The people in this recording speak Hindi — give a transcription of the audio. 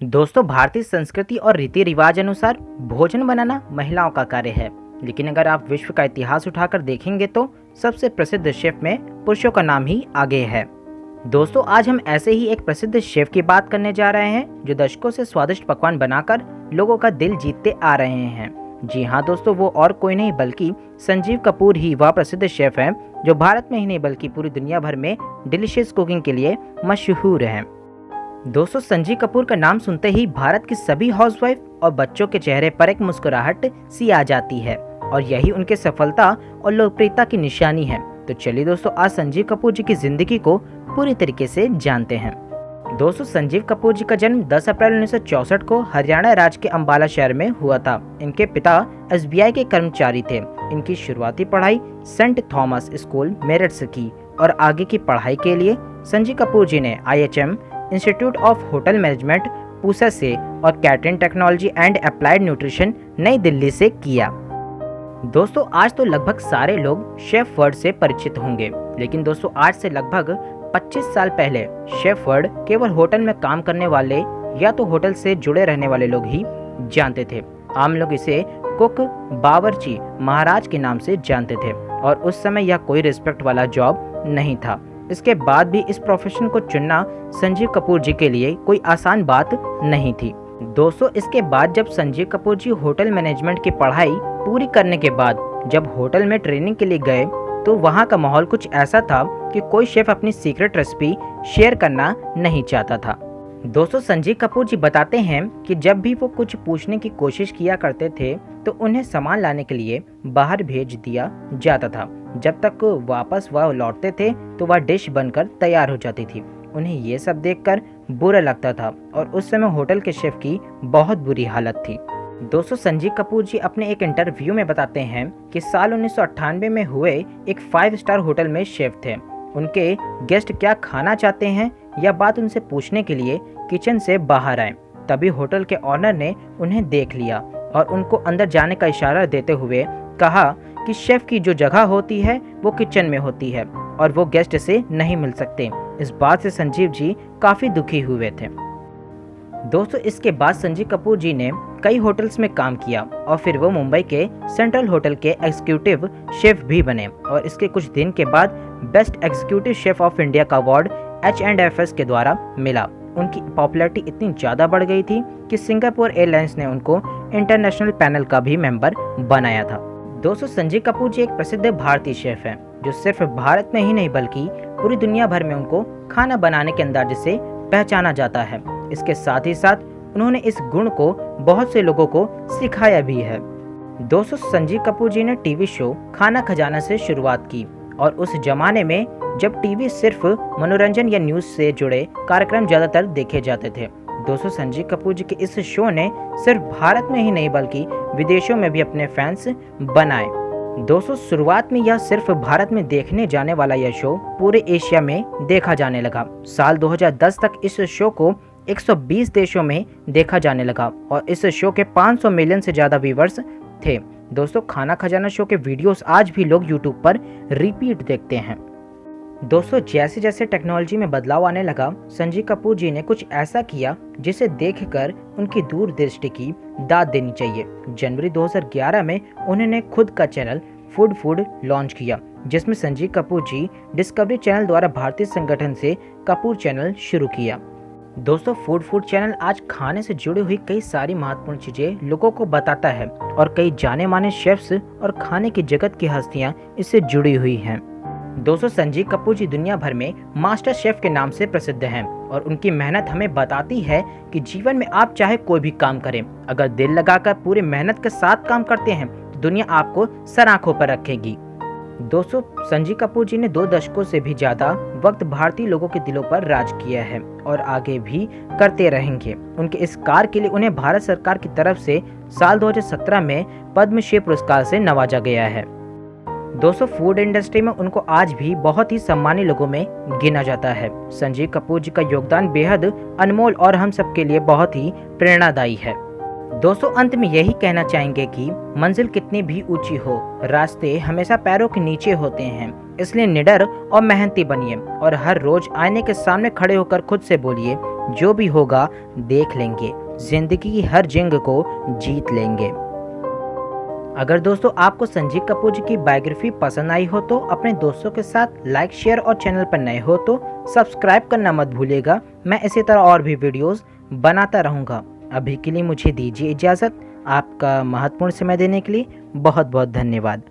दोस्तों, भारतीय संस्कृति और रीति रिवाज अनुसार भोजन बनाना महिलाओं का कार्य है। लेकिन अगर आप विश्व का इतिहास उठाकर देखेंगे तो सबसे प्रसिद्ध शेफ में पुरुषों का नाम ही आगे है। दोस्तों, आज हम ऐसे ही एक प्रसिद्ध शेफ की बात करने जा रहे हैं जो दशकों से स्वादिष्ट पकवान बनाकर लोगों का दिल जीतते आ रहे हैं। जी हाँ दोस्तों, वो और कोई नहीं बल्कि संजीव कपूर ही वह प्रसिद्ध शेफ हैं जो भारत में ही नहीं बल्कि पूरी दुनिया भर में डिलीशियस कुकिंग के लिए मशहूर हैं। दोस्तों, संजीव कपूर का नाम सुनते ही भारत की सभी हाउसवाइफ और बच्चों के चेहरे पर एक मुस्कुराहट सी आ जाती है और यही उनके सफलता और लोकप्रियता की निशानी है। तो चलिए दोस्तों, आज संजीव कपूर जी की जिंदगी को पूरी तरीके से जानते हैं। दोस्तों, संजीव कपूर जी का जन्म 10 अप्रैल 1964 को हरियाणा राज्य के अंबाला शहर में हुआ था। इनके पिता एसबीआई के कर्मचारी थे। इनकी शुरुआती पढ़ाई सेंट थॉमस स्कूल मेरठ से की और आगे की पढ़ाई के लिए संजीव कपूर जी ने IHM institute of hotel management Pusa से और catering technology and applied nutrition नई दिल्ली से किया। दोस्तों, आज तो लगभग सारे लोग शेफ वर्ड से परिचित होंगे, लेकिन दोस्तों आज से लगभग 25 साल पहले शेफ वर्ड केवल होटल में काम करने वाले या तो होटल से जुड़े रहने वाले लोग ही जानते थे। आम लोग इसे कुक, बावर्ची, महाराज के नाम से जानते थे और उस समय यह कोई रिस्पेक्ट वाला जॉब नहीं था। इसके बाद भी इस प्रोफेशन को चुनना संजीव कपूर जी के लिए कोई आसान बात नहीं थी। दोस्तों, इसके बाद जब संजीव कपूर जी होटल मैनेजमेंट की पढ़ाई पूरी करने के बाद जब होटल में ट्रेनिंग के लिए गए तो वहाँ का माहौल कुछ ऐसा था कि कोई शेफ अपनी सीक्रेट रेसिपी शेयर करना नहीं चाहता था। दोस्तों, संजीव कपूर जी बताते हैं कि जब भी वो कुछ पूछने की कोशिश किया करते थे तो उन्हें सामान लाने के लिए बाहर भेज दिया जाता था। जब तक वापस वह लौटते थे तो वह डिश बनकर तैयार हो जाती थी। उन्हें ये सब देखकर बुरा लगता था और उस समय होटल के शेफ की बहुत बुरी हालत थी। दोस्तों, संजीव कपूर जी अपने एक इंटरव्यू में बताते हैं कि साल 1998 में हुए एक 5 स्टार होटल में शेफ थे। उनके गेस्ट क्या खाना चाहते हैं यह बात उनसे पूछने के लिए किचन से बाहर आए। तभी होटल के ऑनर ने उन्हें देख लिया और उनको अंदर जाने का इशारा देते हुए कहा कि शेफ की जो जगह होती है वो किचन में होती है और वो गेस्ट से नहीं मिल सकते। इस बात से संजीव जी काफी दुखी हुए थे। दोस्तों, इसके बाद संजीव कपूर जी ने कई होटल्स में काम किया और फिर वो मुंबई के सेंट्रल होटल के एग्जीक्यूटिव शेफ भी बने और इसके कुछ दिन के बाद best executive chef of India का अवार्ड H&FS के द्वारा मिला। उनकी पॉपुलैरिटी इतनी ज़्यादा बढ़ गई थी कि सिंगापुर एयरलाइंस ने उनको इंटरनेशनल पैनल का भी मेंबर बनाया था। दोस्तों, संजीव कपूर जी एक प्रसिद्ध भारतीय शेफ हैं जो सिर्फ भारत में ही नहीं बल्कि पूरी दुनिया भर में उनको खाना बनाने के अंदाज से पहचाना जाता है। इसके साथ ही साथ उन्होंने इस गुण को बहुत से लोगों को सिखाया भी है। दोस्तों, संजीव कपूर जी ने टीवी शो खाना खजाना से शुरुआत की और उस जमाने में जब टीवी सिर्फ मनोरंजन या न्यूज से जुड़े कार्यक्रम ज्यादातर देखे जाते थे। दोस्तों, संजीव कपूर जी के इस शो ने सिर्फ भारत में ही नहीं बल्कि विदेशों में भी अपने फैंस बनाए। दोस्तों, शुरुआत में यह सिर्फ भारत में देखने जाने वाला यह शो पूरे एशिया में देखा जाने लगा। साल 2010 तक इस शो को 120 देशों में देखा जाने लगा और इस शो के 500 मिलियन से ज्यादा व्यूअर्स थे। दोस्तों, खाना खजाना शो के वीडियोस आज भी लोग यूट्यूब पर रिपीट देखते हैं। दोस्तों, जैसे जैसे टेक्नोलॉजी में बदलाव आने लगा, संजीव कपूर जी ने कुछ ऐसा किया जिसे देखकर उनकी दूरदृष्टि की दाद देनी चाहिए। जनवरी 2011 में उन्होंने खुद का चैनल फूड लॉन्च किया जिसमें संजीव कपूर जी डिस्कवरी चैनल द्वारा भारतीय संगठन से कपूर चैनल शुरू किया। दोस्तों, फूड चैनल आज खाने से जुड़ी हुई कई सारी महत्वपूर्ण चीजें लोगों को बताता है और कई जाने माने शेफ्स और खाने की जगत की हस्तियां इससे जुड़ी हुई हैं। दोस्तों, संजीव कपूर जी दुनिया भर में मास्टर शेफ के नाम से प्रसिद्ध हैं और उनकी मेहनत हमें बताती है कि जीवन में आप चाहे कोई भी काम करें, अगर दिल लगाकर पूरी मेहनत के साथ काम करते हैं तो दुनिया आपको सर आंखों पर रखेगी। दोस्तों, संजीव कपूर जी ने 2 दशकों से भी ज्यादा वक्त भारतीय लोगों के दिलों पर राज किया है और आगे भी करते रहेंगे। उनके इस कार्य के लिए उन्हें भारत सरकार की तरफ से साल 2017 में पद्मश्री पुरस्कार से नवाजा गया है। दोस्तों, फूड इंडस्ट्री में उनको आज भी बहुत ही सम्मानित लोगों में गिना जाता है। संजीव कपूर जी का योगदान बेहद अनमोल और हम सबके लिए बहुत ही प्रेरणादायी है। दोस्तों, अंत में यही कहना चाहेंगे कि मंजिल कितनी भी ऊंची हो, रास्ते हमेशा पैरों के नीचे होते हैं। इसलिए निडर और मेहनती बनिए और हर रोज आईने के सामने खड़े होकर खुद से बोलिए जो भी होगा देख लेंगे, जिंदगी की हर जंग को जीत लेंगे। अगर दोस्तों आपको संजीव कपूर जी की बायोग्राफी पसंद आई हो तो अपने दोस्तों के साथ लाइक, शेयर और चैनल पर नए हो तो सब्सक्राइब करना मत भूलिएगा। मैं इसी तरह और भी वीडियोस बनाता रहूँगा। अभी के लिए मुझे दीजिए इजाज़त। आपका महत्वपूर्ण समय देने के लिए बहुत बहुत धन्यवाद।